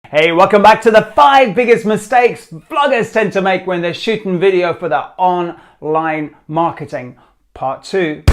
Hey, welcome back to the 5 biggest mistakes vloggers tend to make when they're shooting video for their online marketing, part 2.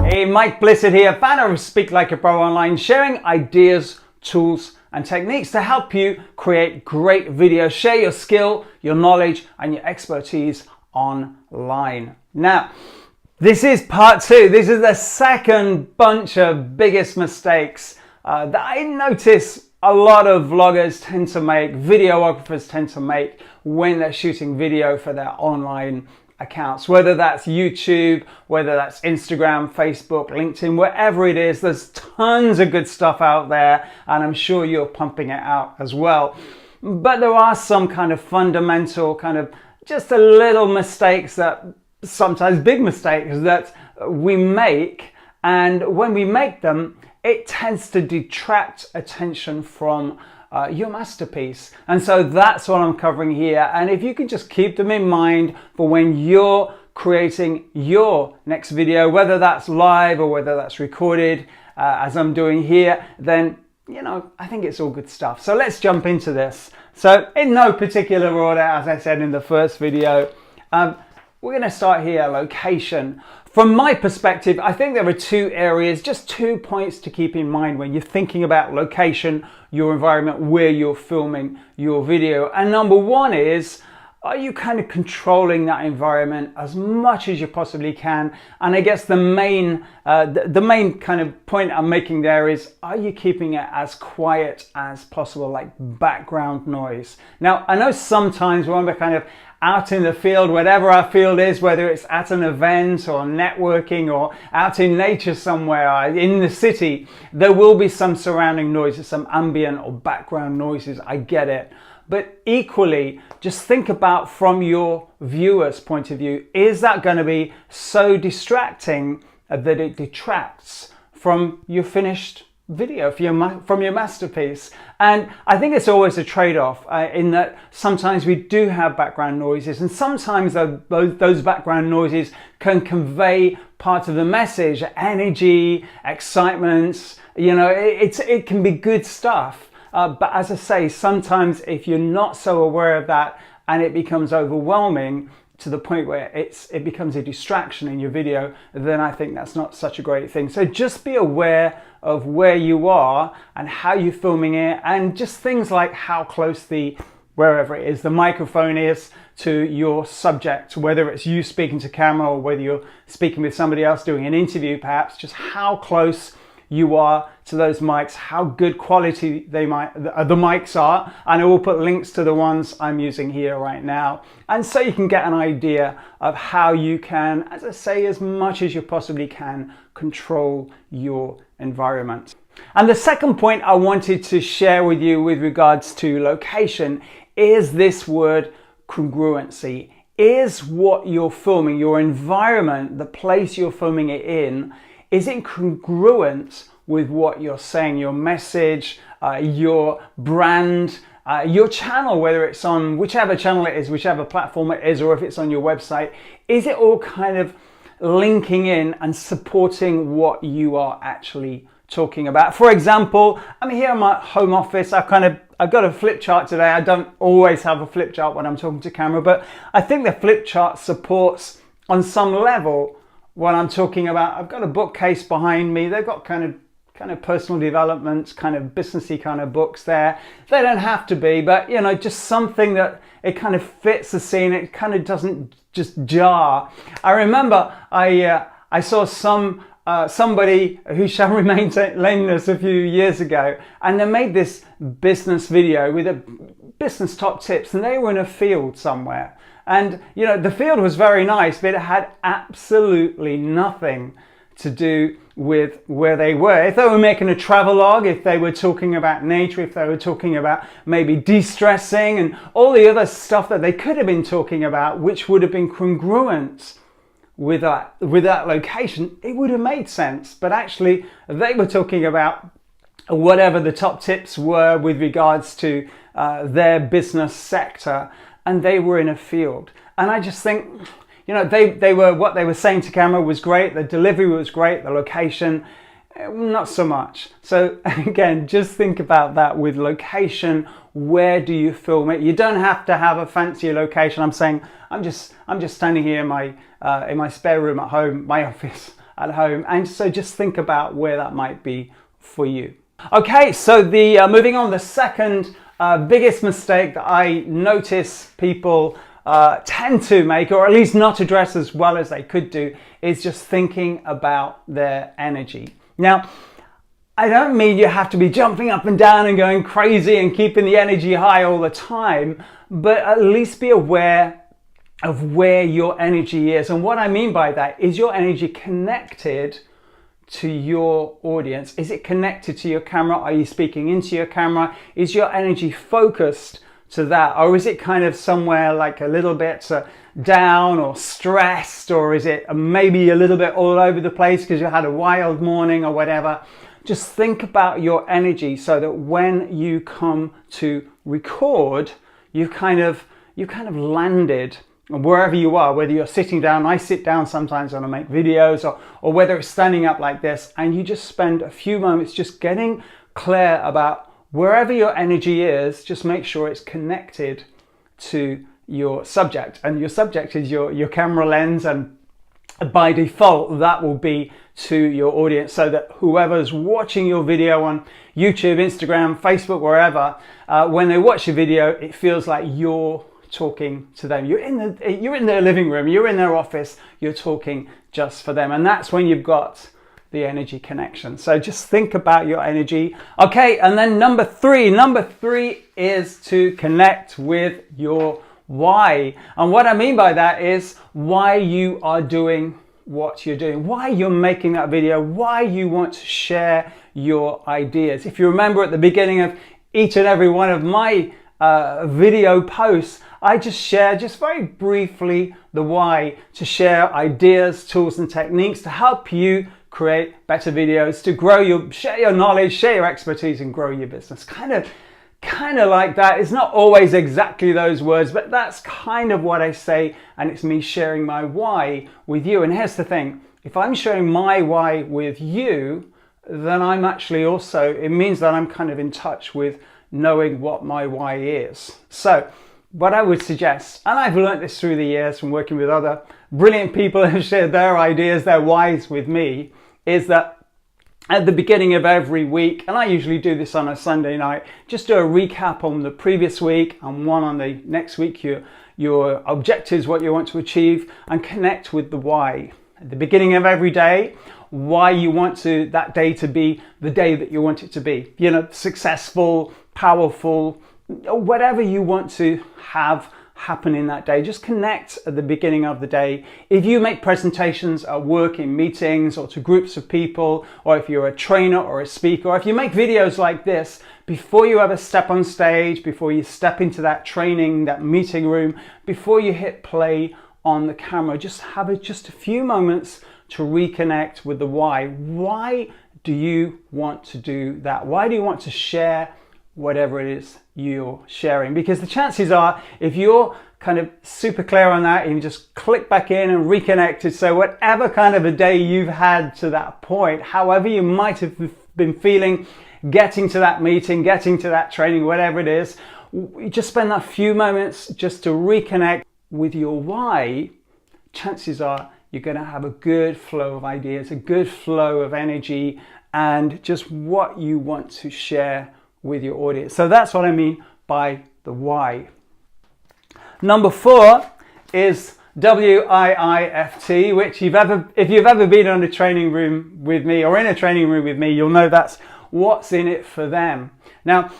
Hey, Mike Blissett here, founder of Speak Like a Pro Online, sharing ideas, tools, and techniques to help you create great videos, share your skill, your knowledge, and your expertise online. Now, this is part 2. This is the second bunch of biggest mistakes that I notice a lot of vloggers tend to make, videographers tend to make when they're shooting video for their online accounts, whether that's YouTube, whether that's Instagram, Facebook, LinkedIn, wherever it is. There's tons of good stuff out there, and I'm sure you're pumping it out as well. But there are some kind of fundamental, just a little mistakes, that sometimes big mistakes that we make, and when we make them, it tends to detract attention from your masterpiece. And so that's what I'm covering here. And if you can just keep them in mind for when you're creating your next video, whether that's live or whether that's recorded, as I'm doing here, then, I think it's all good stuff. So let's jump into this. So in no particular order, as I said in the first video, we're going to start here, location. From my perspective, I think there are 2 areas, just 2 points to keep in mind when you're thinking about location, your environment, where you're filming your video. And number 1 is, are you kind of controlling that environment as much as you possibly can? And I guess the main kind of point I'm making there is, are you keeping it as quiet as possible, like background noise? Now, I know sometimes when we're kind of out in the field, whatever our field is, whether it's at an event or networking or out in nature somewhere, in the city, there will be some surrounding noises, some ambient or background noises. I get it. But equally, just think about from your viewer's point of view, is that going to be so distracting that it detracts from your finished video, from your masterpiece? And I think it's always a trade-off in that sometimes we do have background noises, and sometimes those background noises can convey part of the message, energy, excitement. It can be good stuff. But as I say, sometimes if you're not so aware of that and it becomes overwhelming to the point where it becomes a distraction in your video, then I think that's not such a great thing. So just be aware of where you are and how you're filming it, and just things like how close wherever it is, the microphone is to your subject, whether it's you speaking to camera or whether you're speaking with somebody else doing an interview perhaps, just how close you are to those mics, how good quality the mics are, and I will put links to the ones I'm using here right now, and so you can get an idea of how you can, as I say, as much as you possibly can, control your environment. And the second point I wanted to share with you with regards to location is this word congruency. Is what you're filming, your environment, the place you're filming it in, is it congruent with what you're saying, your message, your brand, your channel, whether it's on whichever channel it is, whichever platform it is, or if it's on your website? Is it all kind of linking in and supporting what you are actually talking about? For example, I'm here in my home office. I've got a flip chart today. I don't always have a flip chart when I'm talking to camera, but I think the flip chart supports on some level what I'm talking about. I've got a bookcase behind me. They've got kind of personal development, kind of businessy kind of books there. They don't have to be, but just something that it kind of fits the scene. It kind of doesn't just jar. I remember I saw somebody who shall remain nameless a few years ago, and they made this business video with a business top tips, and they were in a field somewhere. And, the field was very nice, but it had absolutely nothing to do with where they were. If they were making a travel log, if they were talking about nature, if they were talking about maybe de-stressing and all the other stuff that they could have been talking about, which would have been congruent with that location, it would have made sense. But actually, they were talking about whatever the top tips were with regards to their business sector, and they were in a field. And I just think, you know, they were, what they were saying to camera was great, the delivery was great, the location, not so much. So again, just think about that with location. Where do you film it? You don't have to have a fancy location. I'm saying I'm just standing here in my spare room at home, my office at home, and so just think about where that might be for you. Okay, so the moving on, the second biggest mistake that I notice people tend to make, or at least not address as well as they could do, is just thinking about their energy. Now, I don't mean you have to be jumping up and down and going crazy and keeping the energy high all the time, but at least be aware of where your energy is. And what I mean by that is your energy connected to your audience? Is it connected to your camera? Are you speaking into your camera? Is your energy focused to that? Or is it kind of somewhere like a little bit down or stressed? Or is it maybe a little bit all over the place because you had a wild morning or whatever? Just think about your energy so that when you come to record, you've kind of landed wherever you are, whether you're sitting down. I sit down sometimes when I make videos, or whether it's standing up like this, and you just spend a few moments just getting clear about wherever your energy is. Just make sure it's connected to your subject, and your subject is your camera lens, and by default that will be to your audience, so that whoever's watching your video on YouTube, Instagram, Facebook, wherever, when they watch your video, it feels like you're talking to them. You're in their living room, you're in their office, you're talking just for them, and that's when you've got the energy connection. So just think about your energy. Okay, and then number three is to connect with your why. And what I mean by that is why you are doing what you're doing, why you're making that video, why you want to share your ideas. If you remember at the beginning of each and every one of my video posts, I just share very briefly the why, to share ideas, tools and techniques to help you create better videos, to share your knowledge, share your expertise and grow your business. Kind of like that. It's not always exactly those words, but that's kind of what I say, and it's me sharing my why with you. And here's the thing, if I'm sharing my why with you, then I'm actually also, it means that I'm kind of in touch with knowing what my why is. So what I would suggest, and I've learned this through the years from working with other brilliant people who have shared their ideas, their whys with me, is that at the beginning of every week, and I usually do this on a Sunday night, just do a recap on the previous week and one on the next week, your objectives, what you want to achieve, and connect with the why. At the beginning of every day, why you want that day to be the day that you want it to be. You know, successful, powerful, whatever you want to have happen in that day. Just connect at the beginning of the day. If you make presentations at work, in meetings, or to groups of people, or if you're a trainer or a speaker, or if you make videos like this, before you ever step on stage, before you step into that training, that meeting room, before you hit play on the camera, just have just a few moments to reconnect with the why. Why do you want to do that? Why do you want to share whatever it is you're sharing? Because the chances are, if you're kind of super clear on that, you just click back in and reconnected. So whatever kind of a day you've had to that point, however you might have been feeling, getting to that meeting, getting to that training, whatever it is, you just spend that few moments just to reconnect with your why. Chances are you're going to have a good flow of ideas, a good flow of energy, and just what you want to share with your audience. So that's what I mean by the why. Number 4 is WIIFT, which if you've ever been in a training room with me, or in a training room with me, you'll know that's what's in it for them. Now,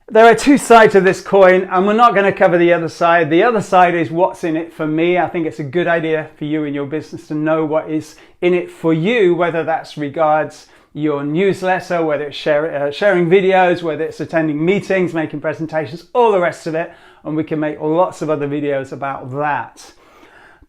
there are two sides of this coin, and we're not going to cover the other side. The other side is what's in it for me. I think it's a good idea for you in your business to know what is in it for you, whether that's regards your newsletter, whether it's sharing videos, whether it's attending meetings, making presentations, all the rest of it. And we can make lots of other videos about that.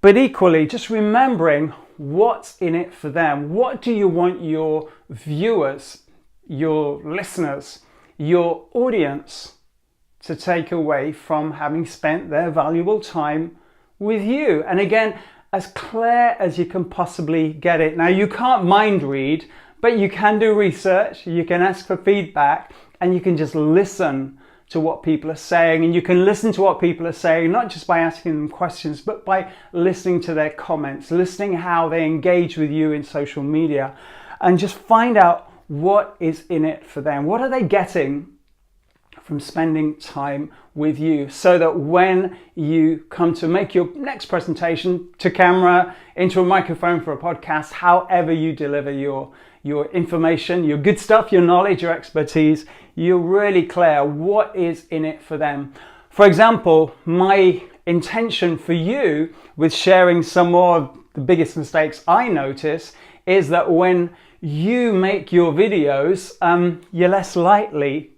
But equally, just remembering what's in it for them. What do you want your viewers, your listeners, your audience, to take away from having spent their valuable time with you? And again, as clear as you can possibly get it. Now, you can't mind read, but you can do research, you can ask for feedback, and you can just listen to what people are saying. And you can listen to what people are saying, not just by asking them questions, but by listening to their comments, listening how they engage with you in social media, and just find out what is in it for them. What are they getting from spending time with you, so that when you come to make your next presentation to camera, into a microphone for a podcast, however you deliver your information, your good stuff, your knowledge, your expertise, you're really clear what is in it for them. For example, my intention for you with sharing some more of the biggest mistakes I notice is that when you make your videos, you're less likely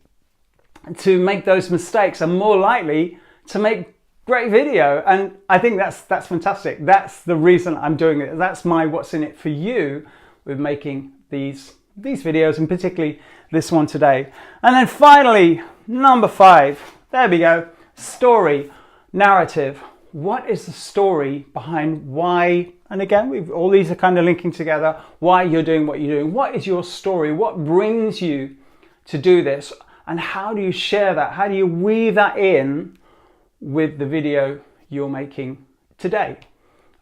to make those mistakes and more likely to make great video. And I think that's fantastic. That's the reason I'm doing it. That's my what's in it for you with making these videos, and particularly this one today. And then finally, number 5, there we go, story, narrative. What is the story behind why, and again, all these are kind of linking together, why you're doing what you're doing. What is your story? What brings you to do this? And how do you share that? How do you weave that in with the video you're making today?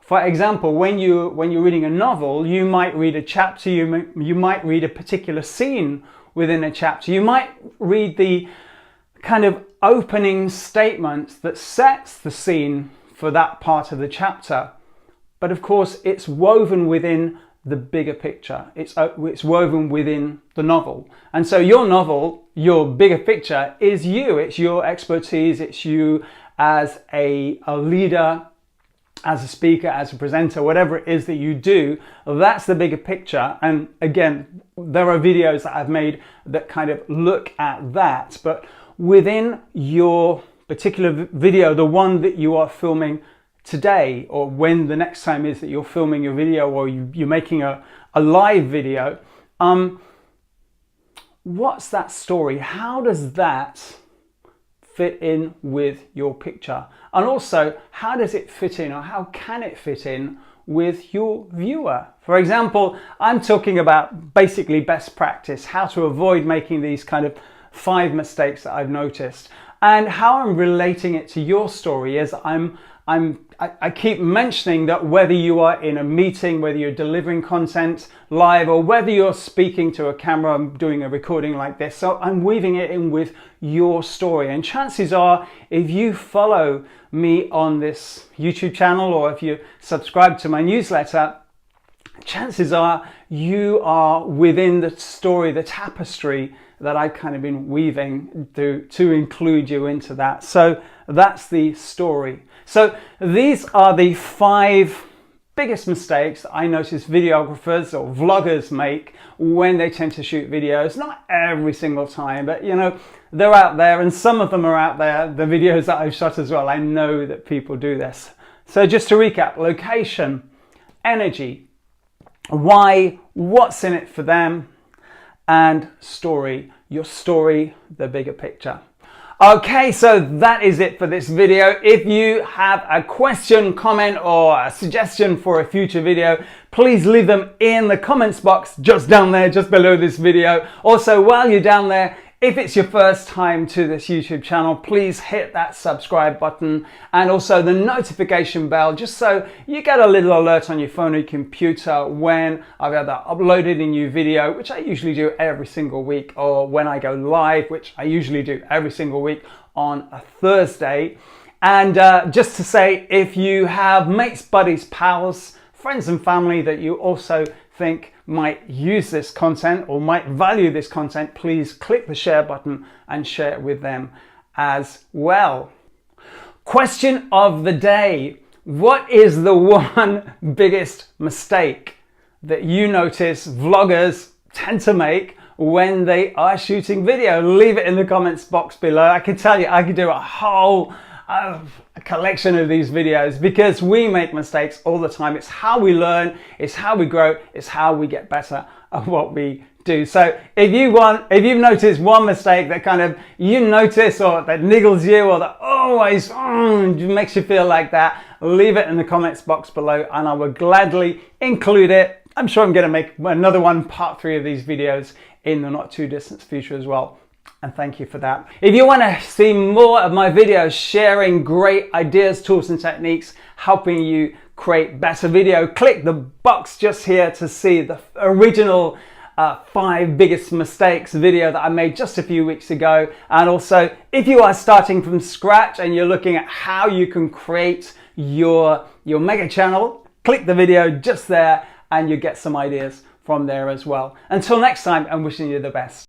For example, when you're reading a novel, you might read a chapter, you might read a particular scene within a chapter. You might read the kind of opening statement that sets the scene for that part of the chapter. But of course, it's woven within the bigger picture. It's woven within the novel. And so your novel, your bigger picture is you. It's your expertise. It's you as a leader, as a speaker, as a presenter, whatever it is that you do. That's the bigger picture. And again, there are videos that I've made that kind of look at that. But within your particular video, the one that you are filming today, or when the next time is that you're filming your video, or you're making a live video, what's that story? How does that fit in with your picture? And also, how does it fit in, or how can it fit in with your viewer? For example, I'm talking about basically best practice, how to avoid making these kind of 5 mistakes that I've noticed, and how I'm relating it to your story is I keep mentioning that whether you are in a meeting, whether you're delivering content live, or whether you're speaking to a camera, I'm doing a recording like this, so I'm weaving it in with your story. And chances are, if you follow me on this YouTube channel, or if you subscribe to my newsletter, chances are you are within the story, the tapestry that I've kind of been weaving to include you into that. So that's the story. So these are the 5 biggest mistakes I notice videographers or vloggers make when they tend to shoot videos. Not every single time, but you know, they're out there, and some of them are out there, the videos that I've shot as well. I know that people do this. So just to recap: location, energy, why, what's in it for them, and story. Your story, the bigger picture. Okay, so that is it for this video. If you have a question, comment, or a suggestion for a future video, please leave them in the comments box just down there, just below this video. Also, while you're down there, if it's your first time to this YouTube channel, please hit that subscribe button and also the notification bell, just so you get a little alert on your phone or your computer when I've either uploaded a new video, which I usually do every single week, or when I go live, which I usually do every single week on a Thursday. And just to say, if you have mates, buddies, pals, friends and family that you also think might use this content or might value this content, please click the share button and share it with them as well. Question of the day: what is the one biggest mistake that you notice vloggers tend to make when they are shooting video? Leave it in the comments box below. I can tell you, I could do a whole a collection of these videos, because we make mistakes all the time. It's how we learn, it's how we grow, it's how we get better at what we do. So if you've noticed one mistake that kind of you notice or that niggles you or that always makes you feel like that, leave it in the comments box below and I will gladly include it. I'm sure I'm going to make another one, part 3 of these videos in the not too distant future as well. And thank you for that. If you want to see more of my videos sharing great ideas, tools and techniques, helping you create better video, click the box just here to see the original 5 biggest mistakes video that I made just a few weeks ago. And also, if you are starting from scratch and you're looking at how you can create your mega channel, click the video just there and you get some ideas from there as well. Until next time, I'm wishing you the best.